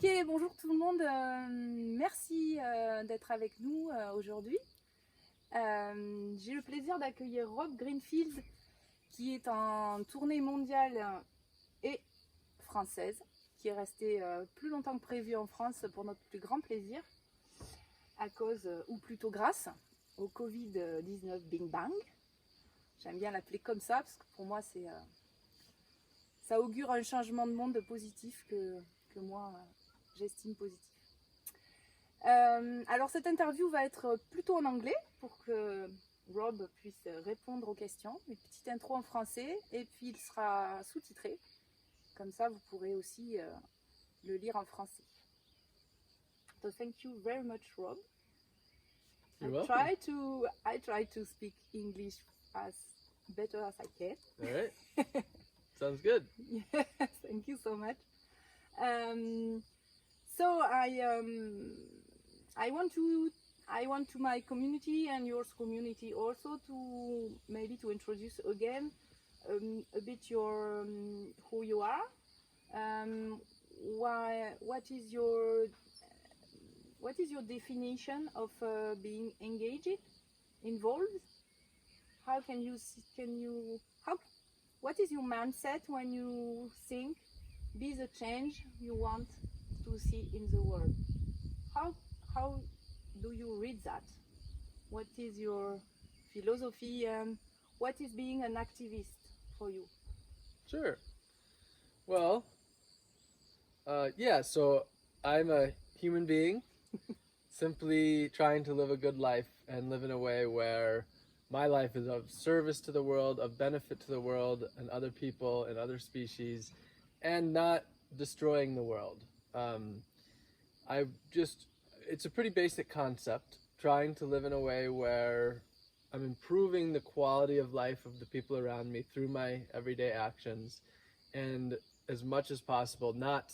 Ok, bonjour tout le monde, merci d'être avec nous aujourd'hui. J'ai le plaisir d'accueillir Rob Greenfield qui est en tournée mondiale et française, qui est resté plus longtemps que prévu en France pour notre plus grand plaisir, à cause, ou plutôt grâce, au Covid-19 Bing Bang. J'aime bien l'appeler comme ça parce que pour moi ça augure un changement de monde positif que moi j'estime positif. Alors cette interview va être plutôt en anglais pour que Rob puisse répondre aux questions, une petite intro en français et puis il sera sous-titré, comme ça vous pourrez aussi le lire en français. So thank you very much, Rob. You're I try to speak English as better as I can. All right. Sounds good. Yes, thank you so much. So I want to my community and your community also to maybe to introduce again a bit your who you are. What is your definition of being engaged, involved? What is your mindset when you think be the change you want to see in the world? How do you read that? What is your philosophy and what is being an activist for you? Sure. Well, so I'm a human being simply trying to live a good life and live in a way where my life is of service to the world, of benefit to the world and other people and other species, and not destroying the world. It's a pretty basic concept, trying to live in a way where I'm improving the quality of life of the people around me through my everyday actions, and as much as possible, not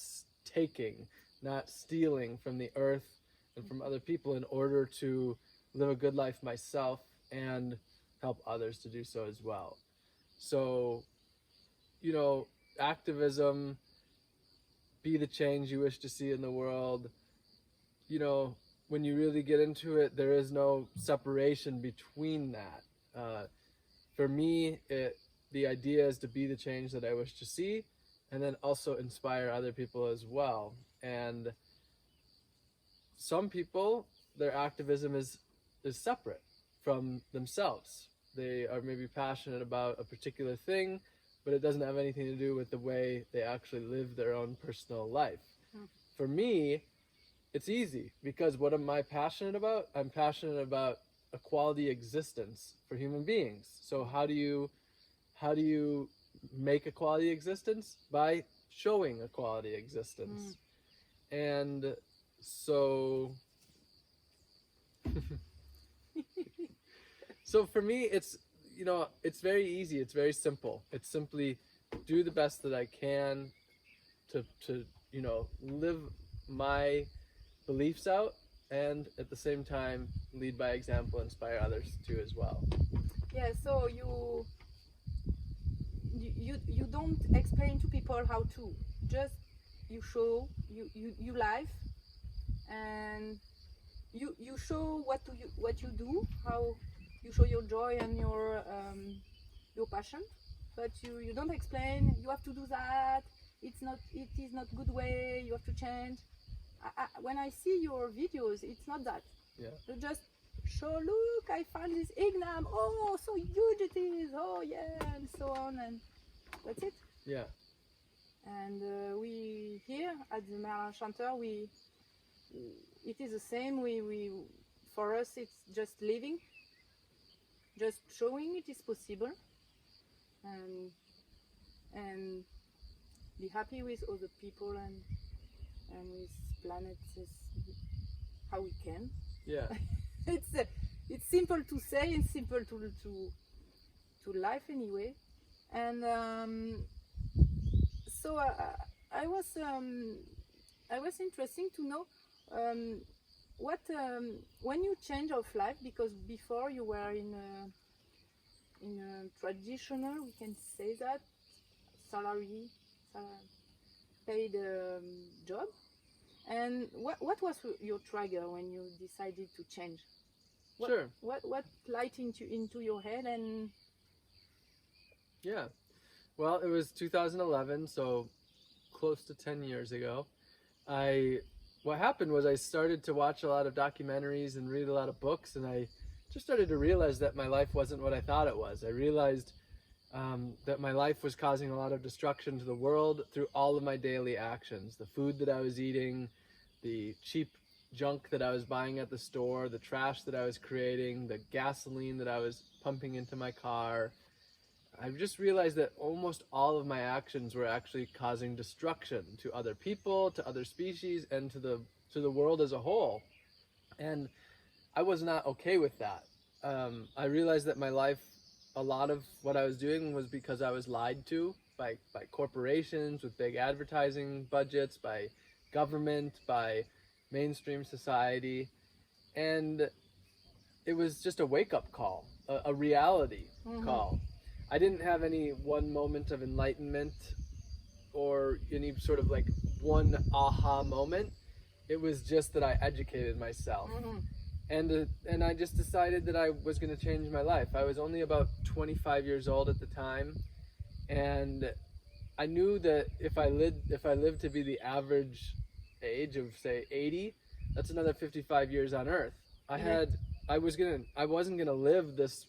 stealing from the earth and from other people in order to live a good life myself and help others to do so as well. So, activism, be the change you wish to see in the world. When you really get into it, there is no separation between that. For me, the idea is to be the change that I wish to see, and then also inspire other people as well. And some people, their activism is separate from themselves. They are maybe passionate about a particular thing, but it doesn't have anything to do with the way they actually live their own personal life. For me, it's easy, because what am I passionate about? I'm passionate about a quality existence for human beings. So how do you make a quality existence? By showing a quality existence. And so so for me, it's very easy. It's very simple. It's simply do the best that I can to live my beliefs out, and at the same time lead by example, inspire others too as well. Yeah, so you don't explain to people how to, just you show you live, and you show what you do, how you show your joy and your passion, but you don't explain you have to do that, it is not good way, you have to change. When I see your videos, it's not that. Yeah. You just show, look, I found this ignam, oh, so huge it is, oh yeah, and so on, and that's it. Yeah. And we here at the Chanteur, it is the same. We for us, it's just living, just showing it is possible, and be happy with other people and with planet how we can. Yeah. It's simple to say and simple to life anyway. And so I was interesting to know what when you change of life, because before you were in a traditional, we can say that, paid job, And what was your trigger when you decided to change? Sure. What lighted into your head and... Yeah. Well, it was 2011, so close to 10 years ago. What happened was I started to watch a lot of documentaries and read a lot of books, and I just started to realize that my life wasn't what I thought it was. I realized that my life was causing a lot of destruction to the world through all of my daily actions. The food that I was eating, the cheap junk that I was buying at the store, the trash that I was creating, the gasoline that I was pumping into my car. I just realized that almost all of my actions were actually causing destruction to other people, to other species, and to the world as a whole. And I was not okay with that. I realized that my life, a lot of what I was doing was because I was lied to by corporations with big advertising budgets, by government, by mainstream society. And it was just a wake-up call, a reality call. I didn't have any one moment of enlightenment or any sort of like one aha moment. It was just that I educated myself. And I just decided that I was going to change my life. I was only about 25 years old at the time, and I knew that if I lived to be the average age of say 80, that's another 55 years on Earth. I wasn't gonna live this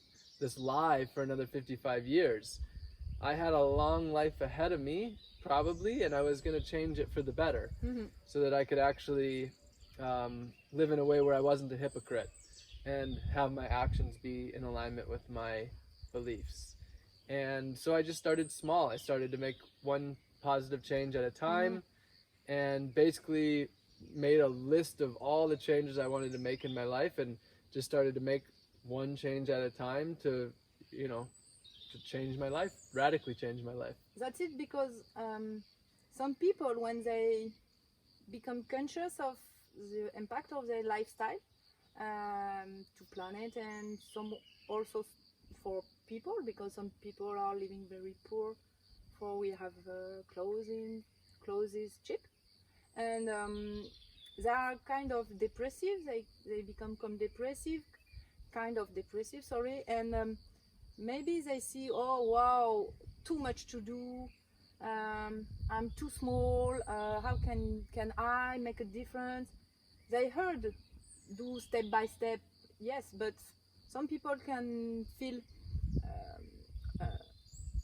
lie for another 55 years. I had a long life ahead of me, probably, and I was gonna change it for the better, so that I could actually live in a way where I wasn't a hypocrite and have my actions be in alignment with my beliefs. And so I just started small. I started to make one positive change at a time, and basically made a list of all the changes I wanted to make in my life, and just started to make one change at a time to change my life, radically change my life. That's it, because some people, when they become conscious of the impact of their lifestyle to planet, and some also for people, because some people are living very poor, for we have clothes cheap, and they are kind of depressive. They become depressive, and maybe they see, oh wow, too much to do, I'm too small, how can I make a difference? They heard do step by step, yes, but some people can feel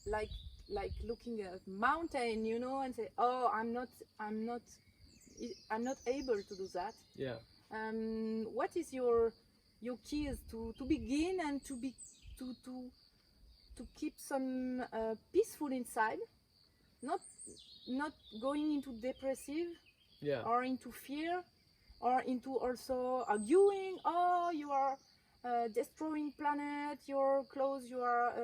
like looking at a mountain, and say, oh, I'm not able to do that. Yeah. What is your keys to begin and to keep some peaceful inside, not going into depressive, or into fear, or into also arguing, oh, you are destroying planet, your clothes, you are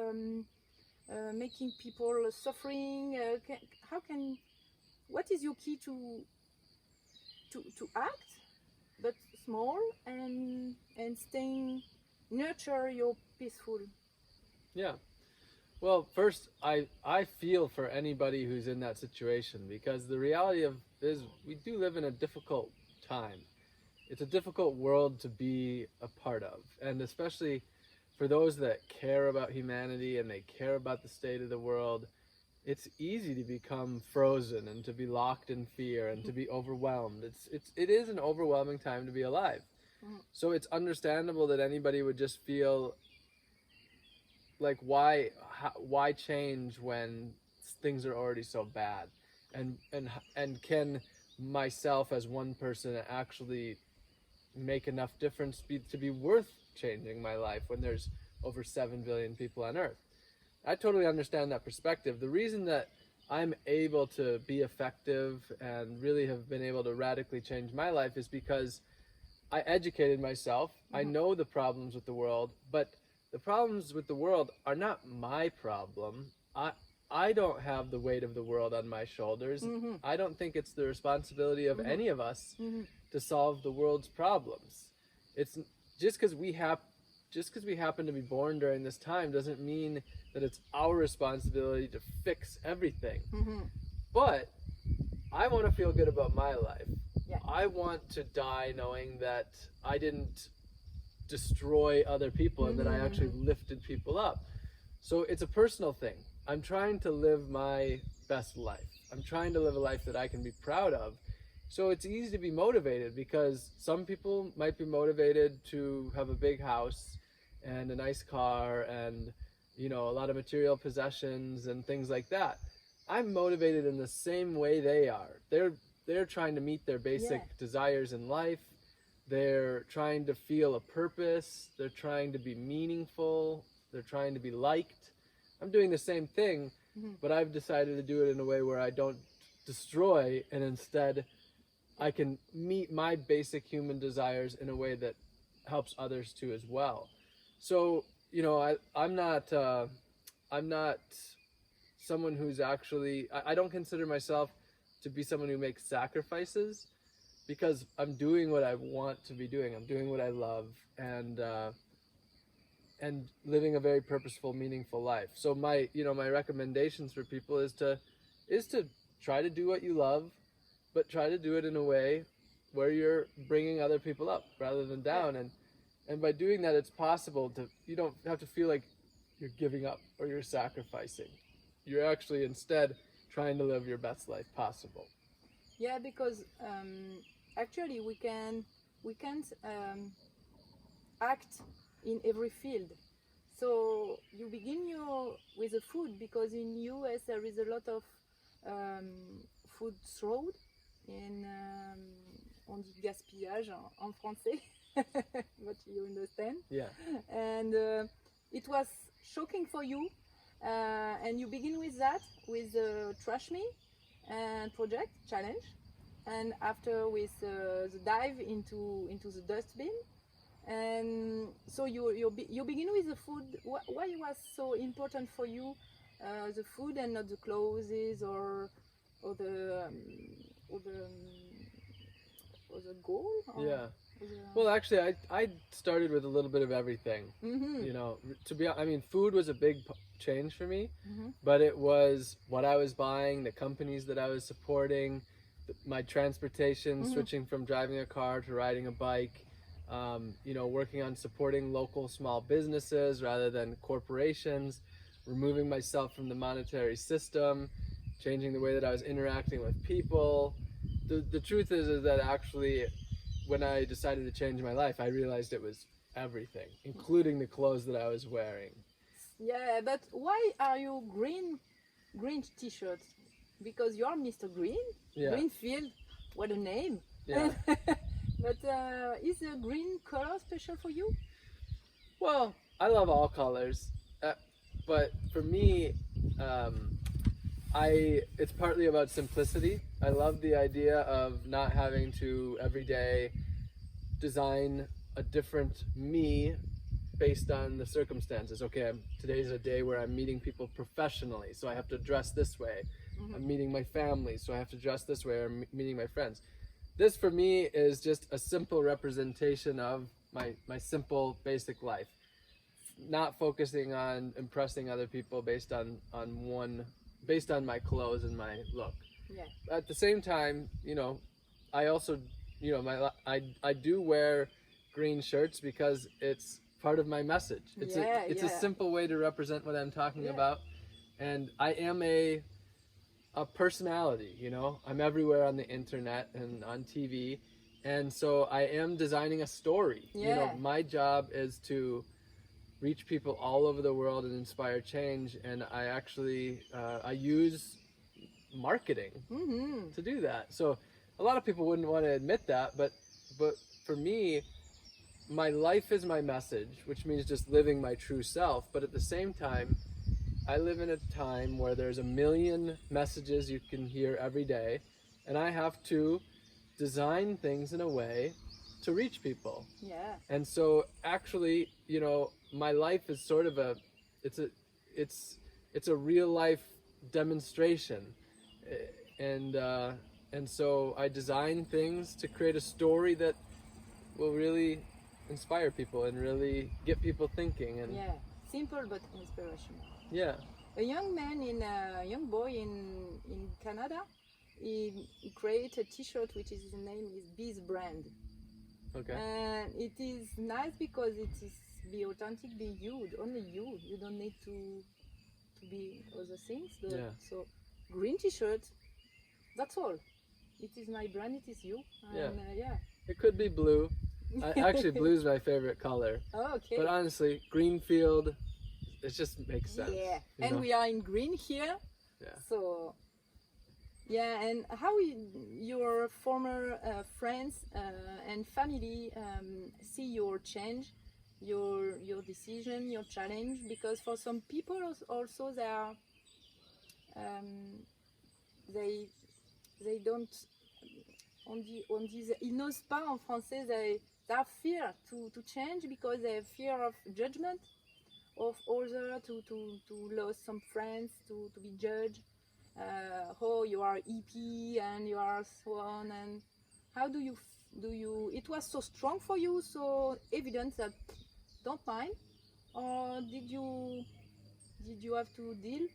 making people suffering. What is your key to act, but small, and staying, nurture your peaceful? Yeah. Well, first, I feel for anybody who's in that situation, because the reality is we do live in a difficult time. It's a difficult world to be a part of, and especially for those that care about humanity and they care about the state of the world, it's easy to become frozen and to be locked in fear and to be overwhelmed. It is an overwhelming time to be alive. So it's understandable that anybody would just feel like, why change when things are already so bad, and can myself as one person actually make enough difference to be worth changing my life when there's over 7 billion people on Earth? I totally understand that perspective. The reason that I'm able to be effective and really have been able to radically change my life is because I educated myself. I know the problems with the world, but the problems with the world are not my problem. I don't have the weight of the world on my shoulders. I don't think it's the responsibility of any of us to solve the world's problems. It's just because we happen to be born during this time doesn't mean that it's our responsibility to fix everything. But I want to feel good about my life. Yeah. I want to die knowing that I didn't destroy other people and that I actually lifted people up. So it's a personal thing. I'm trying to live my best life. I'm trying to live a life that I can be proud of. So it's easy to be motivated because some people might be motivated to have a big house and a nice car and, you know, a lot of material possessions and things like that. I'm motivated in the same way they are. They're trying to meet their basic desires in life. They're trying to feel a purpose. They're trying to be meaningful. They're trying to be liked. I'm doing the same thing, but I've decided to do it in a way where I don't destroy, and instead I can meet my basic human desires in a way that helps others too as well. So, you know, I'm not someone who's actually, I don't consider myself to be someone who makes sacrifices, because I'm doing what I want to be doing. I'm doing what I love, and living a very purposeful, meaningful life. So my recommendations for people is to try to do what you love, but try to do it in a way where you're bringing other people up rather than down. And by doing that, it's possible to, you don't have to feel like you're giving up or you're sacrificing. You're actually instead trying to live your best life possible. Yeah, because actually we can't act in every field. So you begin with the food, because in US there is a lot of food thrown, and on dit gaspillage en français, but you understand. Yeah. And it was shocking for you, and you begin with that, with the trash me and project challenge, and after with the dive into the dustbin. And so you begin with the food. Why it was so important for you, the food and not the clothes or the goal? Or, yeah. Well, actually, I started with a little bit of everything. You know, food was a big change for me, but it was what I was buying, the companies that I was supporting, my transportation, switching from driving a car to riding a bike, you know, working on supporting local small businesses rather than corporations, removing myself from the monetary system, changing the way that I was interacting with people. The truth is that actually, when I decided to change my life, I realized it was everything, including the clothes that I was wearing. Yeah, but why are you green t-shirts? Because you're Mr. Green, Greenfield, what a name. Yeah. But is the green color special for you? Well, I love all colors, but for me, it's partly about simplicity. I love the idea of not having to every day design a different me based on the circumstances. Okay, today's a day where I'm meeting people professionally, so I have to dress this way. I'm meeting my family, so I have to dress this way, or meeting my friends. This for me is just a simple representation of my simple basic life, not focusing on impressing other people based on my clothes and my look. Yeah. At the same time, you know, I also, you know, I do wear green shirts because it's part of my message. It's a simple way to represent what I'm talking about, and I am a personality, you know. I'm everywhere on the internet and on TV, and so I am designing a story. You know, my job is to reach people all over the world and inspire change, and I actually I use marketing to do that. So a lot of people wouldn't want to admit that, but for me, my life is my message, which means just living my true self. But at the same time, I live in a time where there's a million messages you can hear every day, and I have to design things in a way to reach people. Yeah. And so actually, you know, my life is sort of it's a real life demonstration. And so I design things to create a story that will really inspire people and really get people thinking. And simple but inspirational. Yeah. A young boy in Canada, he created a T-shirt which is his name is Bees brand, Okay. and it is nice because it is be authentic, be you, only you. You don't need to be other things. Yeah. So green T-shirt, that's all. It is my brand. It is you. And, yeah. It could be blue. Actually, blue's my favorite color. Oh, okay. But honestly, Greenfield, it just makes sense. Yeah, you and know? we are in green here. Yeah. So, yeah, and how your former friends and family see your change, your decision, your challenge? Because for some people also they are, they don't, on dit, ils n'osent pas en français, they have fear to change because they have fear of judgment of others, to lose some friends, to be judged. Oh, you are EP and you are so on. And how do you it was so strong for you, so evident that don't mind, or did you have to deal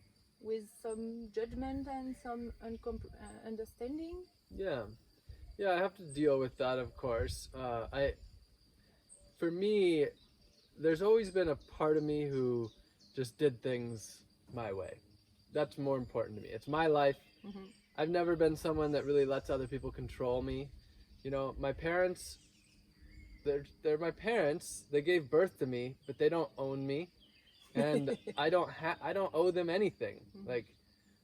with some judgment and some understanding? Yeah, I have to deal with that, of course. For me, there's always been a part of me who just did things my way. That's more important to me. It's my life. Mm-hmm. I've never been someone that really lets other people control me. You know, my parents, they're my parents. They gave birth to me, but they don't own me, and I don't owe them anything. Mm-hmm. Like,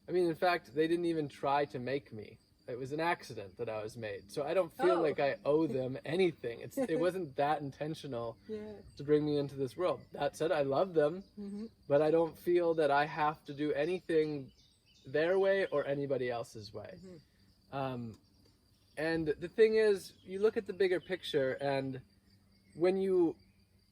I mean, in fact, they didn't even try to make me. It was an accident that I was made. So I don't feel like I owe them anything. It wasn't that intentional to bring me into this world. That said, I love them, Mm-hmm. but I don't feel that I have to do anything their way or anybody else's way. Mm-hmm. And the thing is, you look at the bigger picture, and when you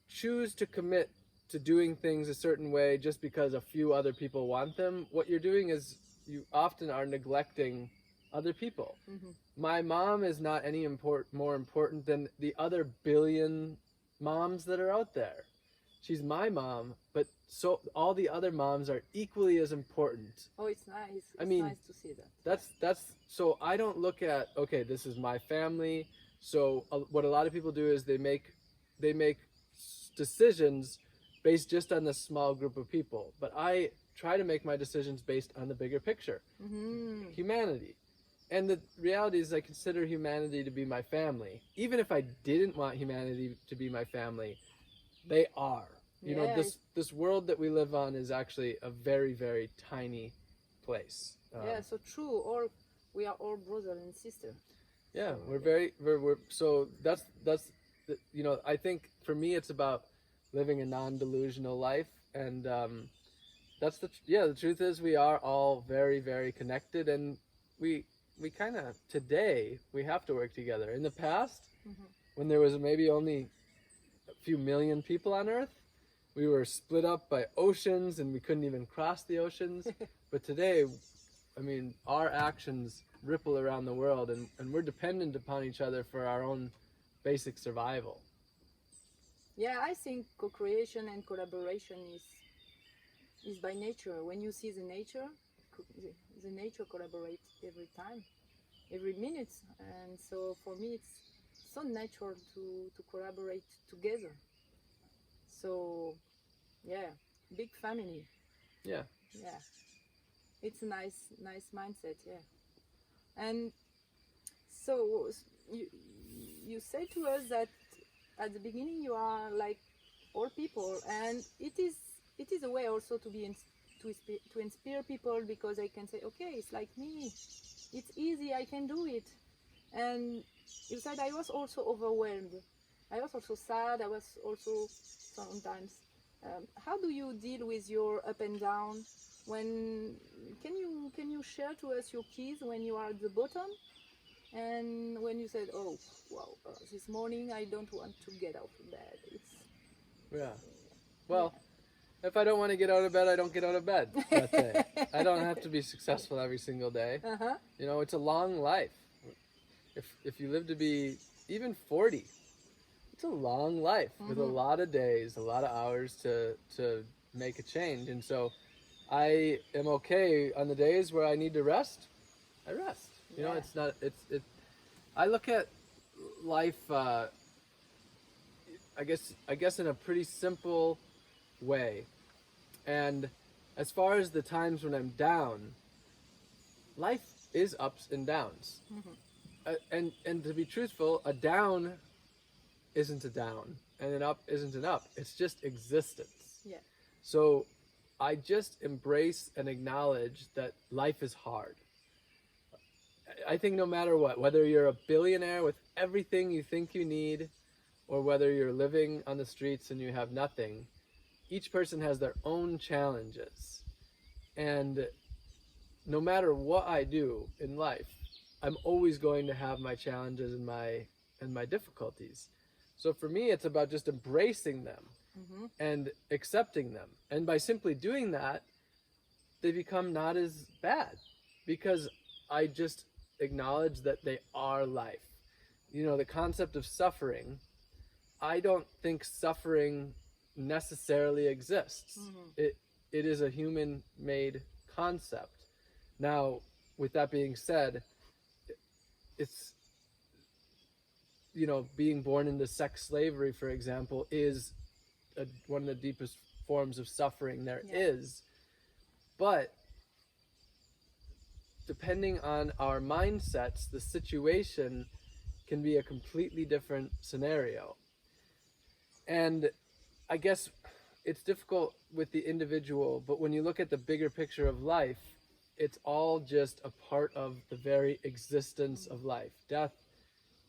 choose to commit to doing things a certain way just because a few other people want them, what you're doing is you often are neglecting other people. Mm-hmm. My mom is not any more important than the other billion moms that are out there. She's my mom, but so all the other moms are equally as important. Oh, it's nice. I mean, nice to see that. That's so I don't look at, okay, this is my family. So what a lot of people do is they make decisions based just on this small group of people. But I try to make my decisions based on the bigger picture. Mm-hmm. Humanity. And the reality is I consider humanity to be my family. Even if I didn't want humanity to be my family, they are. You know, this world that we live on is actually a very, very tiny place. So true. We are all brother and sister. Yeah, so, we're so that's you know, I think for me it's about living a non-delusional life, and that's the truth is we are all very, very connected, and we kind of today we have to work together. In the past, mm-hmm. when there was maybe only a few million people on Earth, we were split up by oceans and we couldn't even cross the oceans. But today, I mean, our actions ripple around the world, and we're dependent upon each other for our own basic survival. Yeah, I think co-creation and collaboration is by nature. When you see the nature collaborates every time, every minute, and so for me it's so natural to collaborate together. So yeah, big family. Yeah, it's a nice mindset. Yeah. And so you say to us that at the beginning you are like all people, and it is a way also to be to inspire people, because I can say, okay, it's like me, it's easy, I can do it. And you said I was also overwhelmed, I was also sad, I was also sometimes. How do you deal with your up and down? When can you share to us your keys when you are at the bottom, and when you said, oh wow, this morning I don't want to get out of bed? Well, if I don't want to get out of bed, I don't get out of bed that day. I don't have to be successful every single day. Uh-huh. You know, it's a long life. If you live to be even 40, it's a long life, mm-hmm. with a lot of days, a lot of hours to make a change. And so I am okay on the days where I need to rest, I rest. You know, Yeah. it's not. It. I look at life. I guess in a pretty simple way. And as far as the times when I'm down, life is ups and downs. And to be truthful, a down isn't a down, and an up isn't an up. It's just existence. Yeah. So I just embrace and acknowledge that life is hard. I think no matter what, whether you're a billionaire with everything you think you need, or whether you're living on the streets and you have nothing, each person has their own challenges. And no matter what I do in life, I'm always going to have my challenges and my difficulties. So for me, it's about just embracing them and accepting them. And by simply doing that, they become not as bad because I just acknowledge that they are life. You know, the concept of suffering, I don't think suffering necessarily exists. It is a human-made concept. Now, with that being said, it's, you know, being born into sex slavery, for example, is one of the deepest forms of suffering there is. But depending on our mindsets, the situation can be a completely different scenario. And I guess it's difficult with the individual, but when you look at the bigger picture of life, it's all just a part of the very existence of life. Death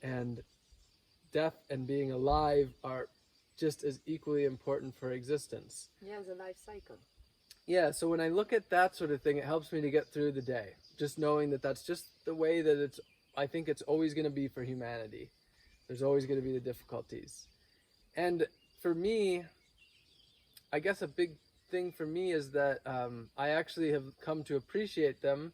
and being alive are just as equally important for existence. Yeah, the life cycle. Yeah, so when I look at that sort of thing, it helps me to get through the day. Just knowing that that's just the way that I think it's always going to be for humanity. There's always going to be the difficulties. And for me, I guess a big thing for me is that I actually have come to appreciate them,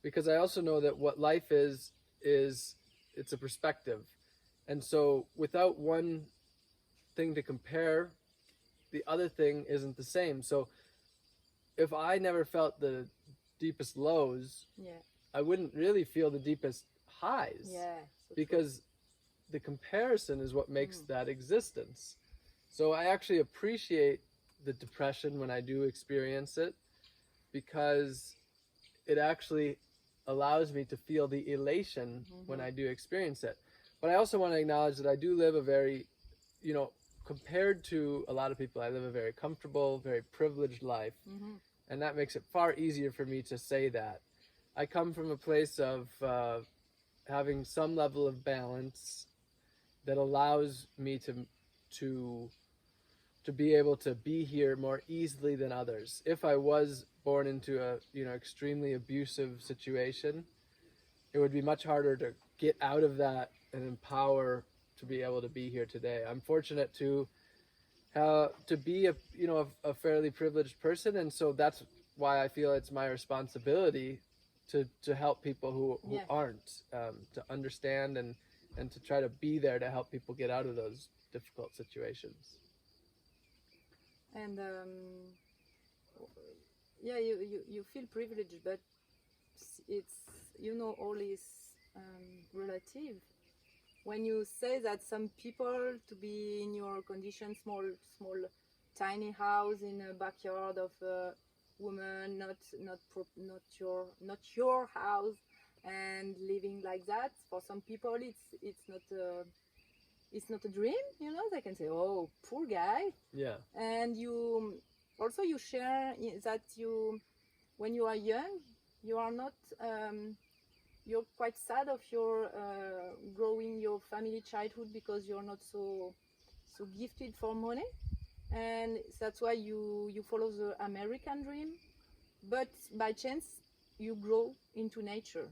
because I also know that what life is it's a perspective. And so without one thing to compare, the other thing isn't the same. So if I never felt the deepest lows, I wouldn't really feel the deepest highs. Yeah. So because the comparison is what makes that existence. So I actually appreciate the depression when I do experience it, because it actually allows me to feel the elation when I do experience it. But I also want to acknowledge that I do live a very, you know, compared to a lot of people, I live a very comfortable, very privileged life. And that makes it far easier for me to say that. I come from a place of having some level of balance that allows me to be able to be here more easily than others. If I was born into a, you know, extremely abusive situation, it would be much harder to get out of that and empower to be able to be here today. I'm fortunate to be a fairly privileged person, and so that's why I feel it's my responsibility to help people who aren't, to understand and to try to be there to help people get out of those difficult situations. And yeah, you feel privileged, but it's, you know, all is relative. When you say that some people to be in your condition, small tiny house in a backyard of a woman, not your house, and living like that, for some people it's not a dream, you know. They can say, oh, poor guy. Yeah. And you share that when you are young, you are not you're quite sad of your growing your family childhood, because you're not so gifted for money, and that's why you follow the American dream. But by chance you grow into nature,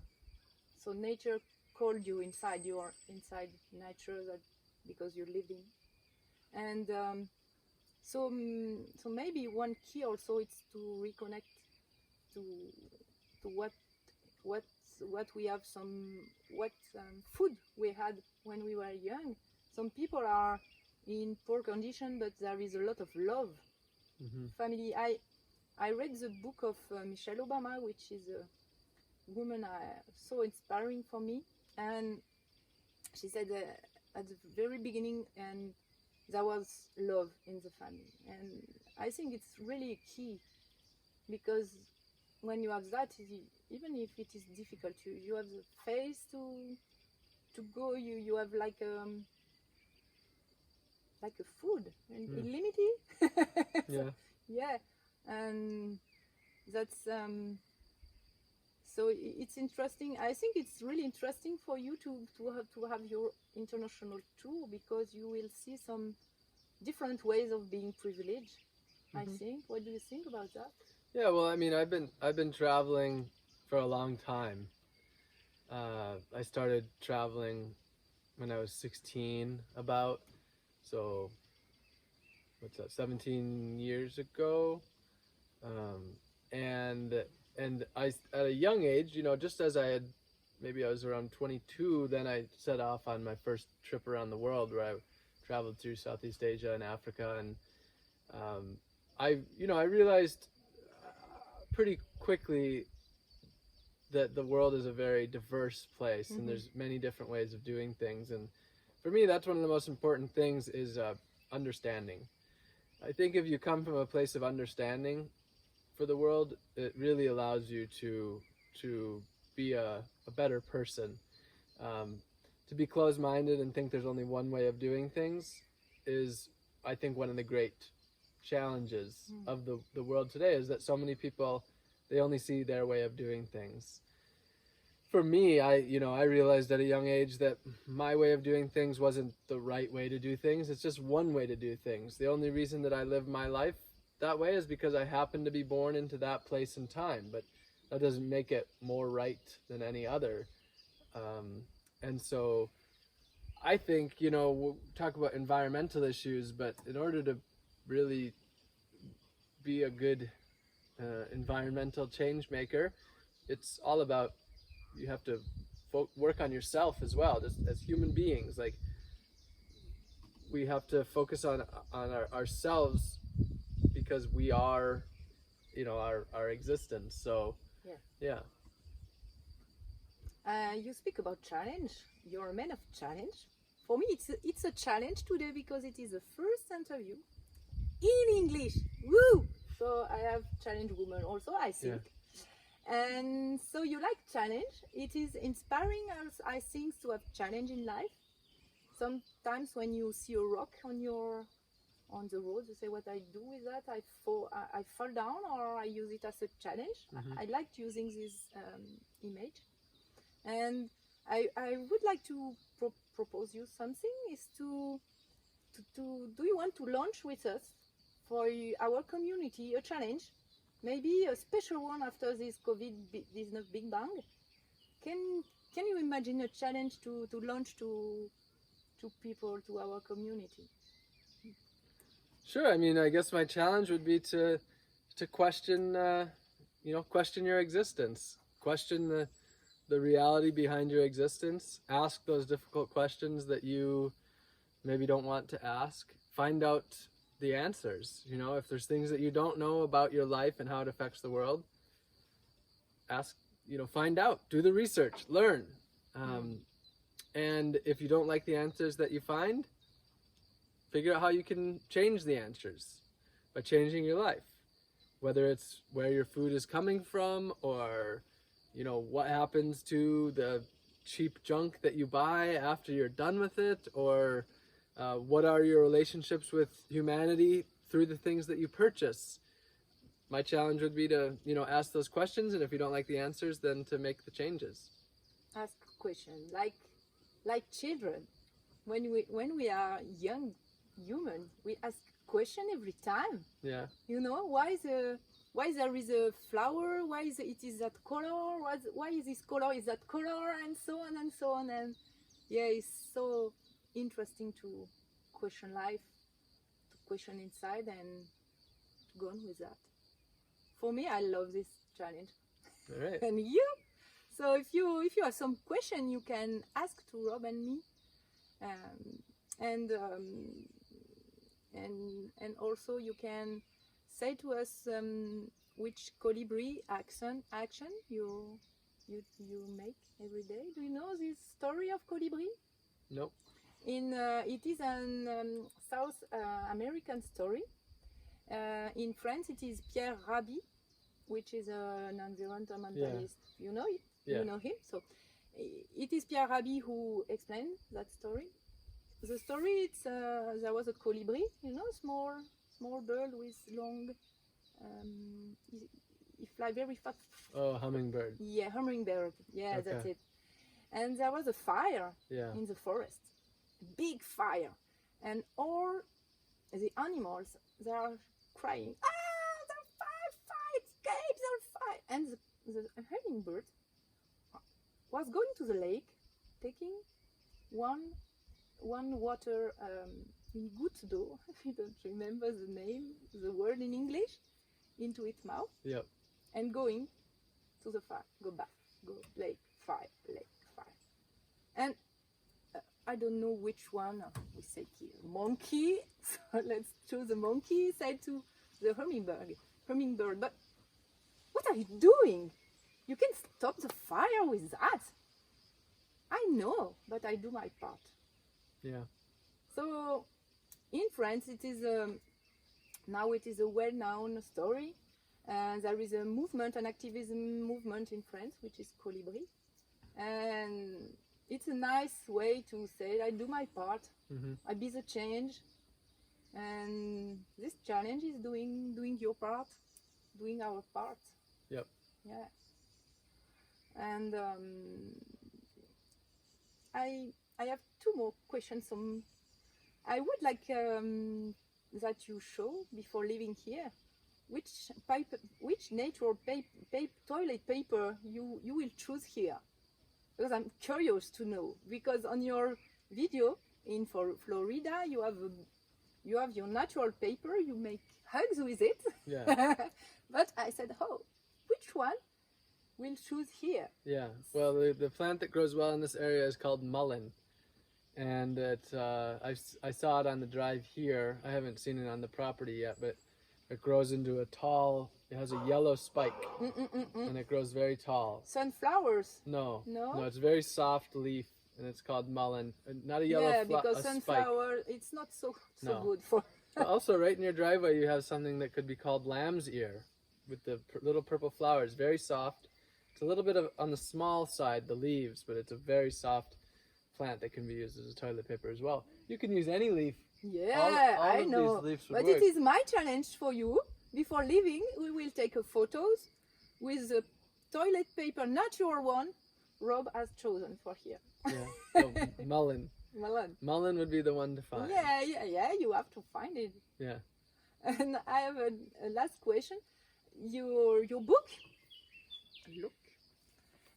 so nature called you inside. You are inside nature, that because you're living. And so maybe one key also is to reconnect to what we have, what food we had when we were young. Some people are in poor condition, but there is a lot of love, family. I read the book of Michelle Obama, which is women are so inspiring for me. And she said at the very beginning, and there was love in the family. And I think it's really key, because when you have that, even if it is difficult, you have the faith to go. You have like a food and unlimited. Yeah. Yeah, and that's so it's interesting. I think it's really interesting for you to have your international tour, because you will see some different ways of being privileged. I think. What do you think about that? Yeah, well, I mean, I've been traveling for a long time. I started traveling when I was 16, about, so what's that, 17 years ago. And I, at a young age, you know, just as maybe I was around 22, then I set off on my first trip around the world, where I traveled through Southeast Asia and Africa. And I realized pretty quickly that the world is a very diverse place, and there's many different ways of doing things. And for me, that's one of the most important things, is understanding. I think if you come from a place of understanding for the world, it really allows you to be a better person. To be closed-minded and think there's only one way of doing things is, I think, one of the great challenges of the world today, is that so many people, they only see their way of doing things. For me, I realized at a young age that my way of doing things wasn't the right way to do things. It's just one way to do things. The only reason that I live my life that way is because I happen to be born into that place and time, but that doesn't make it more right than any other. And so I think, we'll talk about environmental issues, but in order to really be a good environmental change maker, it's all about, you have to work on yourself as well, just as human beings. Like, we have to focus on ourselves, because we are, our existence. So yeah. You speak about challenge. You're a man of challenge. For me, it's a challenge today, because it is the first interview in English. Woo! So I have challenge woman also, I think. Yeah. And so you like challenge. It is inspiring us, I think, to have challenge in life. Sometimes when you see a rock on the road, you say, what I do with that? I fall down, or I use it as a challenge. I liked using this image. And I would like to propose you something, is to do you want to launch with us for our community a challenge, maybe a special one after this COVID, this big bang? Can you imagine a challenge to launch to people, to our community? Sure. I mean, I guess my challenge would be to question, question your existence, question the reality behind your existence, ask those difficult questions that you maybe don't want to ask, find out the answers. If there's things that you don't know about your life and how it affects the world, ask, find out, do the research, learn. And if you don't like the answers that you find, figure out how you can change the answers by changing your life, whether it's where your food is coming from, or what happens to the cheap junk that you buy after you're done with it, or what are your relationships with humanity through the things that you purchase. My challenge would be to ask those questions, and if you don't like the answers, then to make the changes. Ask questions like children. When we are young human, we ask question every time. Yeah. Why there is a flower? Why it is that color? Why is this color is that color? And so on and so on. And yeah, it's so interesting to question life, to question inside, and to go on with that. For me, I love this challenge. All right. And you? So if you have some question, you can ask to Rob and me, and also you can say to us which colibri action you you make every day. Do you know this story of colibri? Nope. It is an South American story. In France, it is Pierre Rabhi, which is an environmentalist. You know it? Yeah. You know him? So it is Pierre Rabhi who explained that story. The story, it's there was a colibri, you know, small bird with long. He fly very fast. Oh, hummingbird. Yeah, hummingbird. Yeah, Okay. that's it. And there was a fire Yeah. in the forest, big fire, and all the animals, they are crying, ah, the fire, escape, the fire. And the hummingbird was going to the lake, taking one water in goutte d'eau, I don't remember the name, the word in English, into its mouth, Yep. and going to the fire, go back, go lake, fire. And I don't know which one we say here, monkey, so let's choose the monkey, said to the hummingbird, but what are you doing? You can stop the fire with that. I know, but I do my part. Yeah. So in France, it is now it is a well-known story. There is a movement, an activism movement in France, which is Colibri, and it's a nice way to say I do my part. Mm-hmm. I be the change, and this challenge is doing your part, doing our part. Yep. Yeah. And I have two more questions. I would like that you show before leaving here which natural toilet paper you will choose here, because I'm curious to know. Because on your video in Florida, you have your natural paper. You make hugs with it. Yeah. But I said, oh, which one we'll choose here? Yeah. Well, the plant that grows well in this area is called mullein, and I saw it on the drive here. I haven't seen it on the property yet, but it grows into a tall. It has a yellow spike, and it grows very tall. Sunflowers? No. No? No, it's a very soft leaf, and it's called mullein. Not a yellow Yeah, a because spike. sunflower, it's not so No. good for. But also, right in your driveway, you have something that could be called lamb's ear, with the little purple flowers. Very soft. It's a little bit on the small side, the leaves, but it's a very soft plant that can be used as a toilet paper as well. You can use any leaf. Yeah, all I of know. these leaves would But work. it is my challenge for you. Before leaving, we will take a photos with the toilet paper, natural one, Rob has chosen for here. Yeah. So, mullein. Melon. Mullein would be the one to find. Yeah, you have to find it. Yeah. And I have a last question. Your book, look,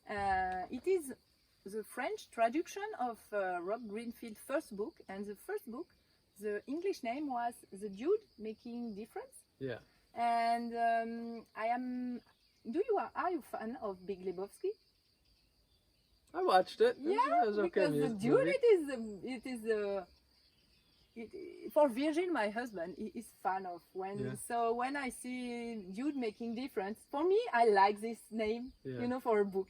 it is the French traduction of Rob Greenfield's first book, and the first book, the English name was The Dude Making Difference. Yeah. And are you fan of Big Lebowski? I watched it. Yeah, It was okay because the movie. Dude, for Virgin, my husband, he is fan of So when I see Dude Making Difference, for me, I like this name, for a book,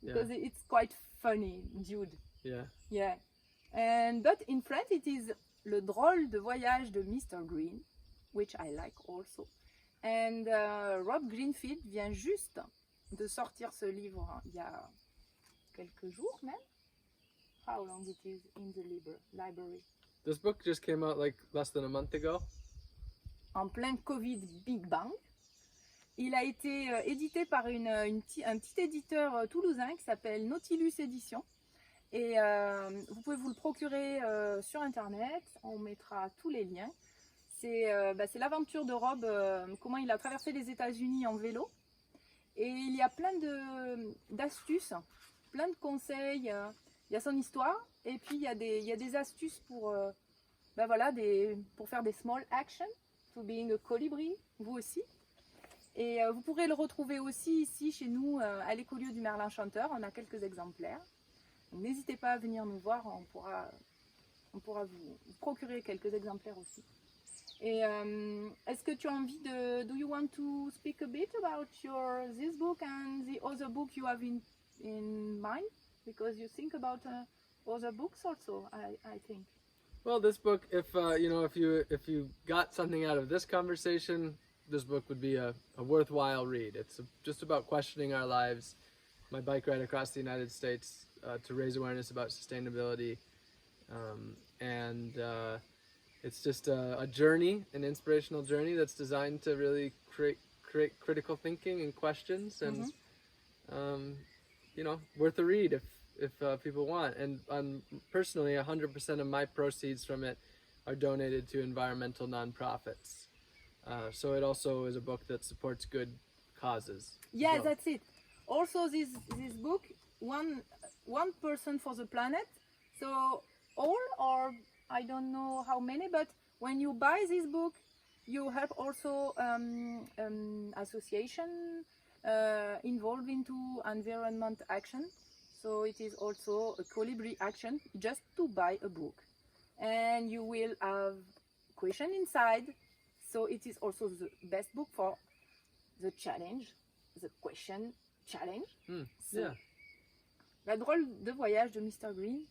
because it's quite funny, Dude. Yeah. Yeah. But in French, it is Le drôle de voyage de Mr. Green, which I like also. And Rob Greenfield vient juste de sortir ce livre il y a quelques jours même. How long it is in the library? This book just came out like less than a month ago. En plein Covid Big Bang. Il a été édité par un petit éditeur toulousain qui s'appelle Nautilus Édition. Et vous pouvez vous le procurer sur internet, on mettra tous les liens. C'est l'aventure de Rob, comment il a traversé les États-Unis en vélo. Et il y a plein d'astuces, plein de conseils. Il y a son histoire, et puis il y a des astuces pour faire des small actions, to being a colibri, vous aussi. Et vous pourrez le retrouver aussi ici chez nous à l'écolieu du Merlin Chanteur. On a quelques exemplaires. N'hésitez pas à venir nous voir, on pourra vous procurer quelques exemplaires aussi. Et est-ce que tu as envie do you want to speak a bit about this book and the other book you have in mind? Because you think about other books also, I think. Well, this book, if if you got something out of this conversation, this book would be a worthwhile read. It's just about questioning our lives. My bike ride across the United States to raise awareness about sustainability, and it's just a journey, an inspirational journey that's designed to really create critical thinking and questions, and worth a read if people want. And personally, 100% of my proceeds from it are donated to environmental nonprofits. So it also is a book that supports good causes. Yeah, So, that's it. Also, this book, one person for the planet. So all, or I don't know how many, but when you buy this book, you help also association involved into environment action. So it is also a colibri action just to buy a book, and you will have question inside. So it is also the best book for the challenge, the question challenge. So, yeah. La drôle de voyage de Mr. Green.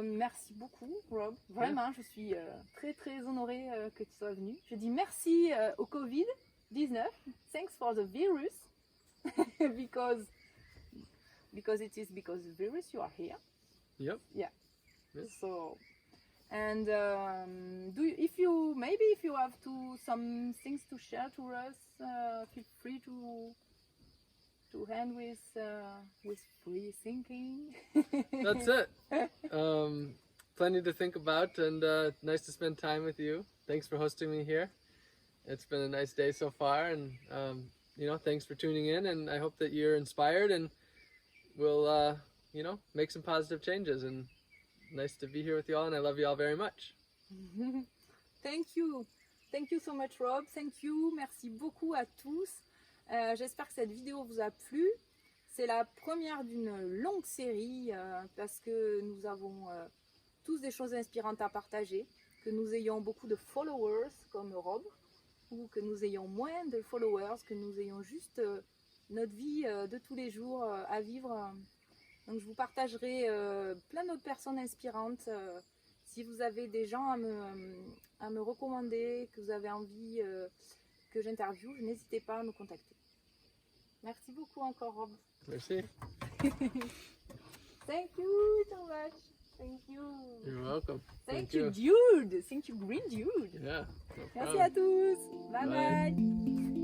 Merci beaucoup, Rob. Vraiment, je suis très très honorée que tu sois venu. Je dis merci au Covid-19. Thanks for the virus, because it is because of the virus you are here. Yep. Yeah. Yes. So, and if you have some things to share to us, feel free to end with free thinking. That's it. Plenty to think about, and nice to spend time with you. Thanks for hosting me here. It's been a nice day so far, and thanks for tuning in, and I hope that you're inspired and will make some positive changes. And nice to be here with you all, and I love you all very much. Thank you so much, Rob. Thank you. Merci beaucoup à tous. J'espère que cette vidéo vous a plu. C'est la première d'une longue série parce que nous avons tous des choses inspirantes à partager, que nous ayons beaucoup de followers comme Rob, ou que nous ayons moins de followers, que nous ayons juste notre vie de tous les jours à vivre. Donc je vous partagerai plein d'autres personnes inspirantes. Si vous avez des gens à me recommander, que vous avez envie que j'interviewe, n'hésitez pas à me contacter. Merci beaucoup encore, Rob. Merci. Thank you so much. Thank you. You're welcome. Thank you, Dude. Thank you, Green Dude. Yeah. No Merci problem. à tous. Bye Bye. bye.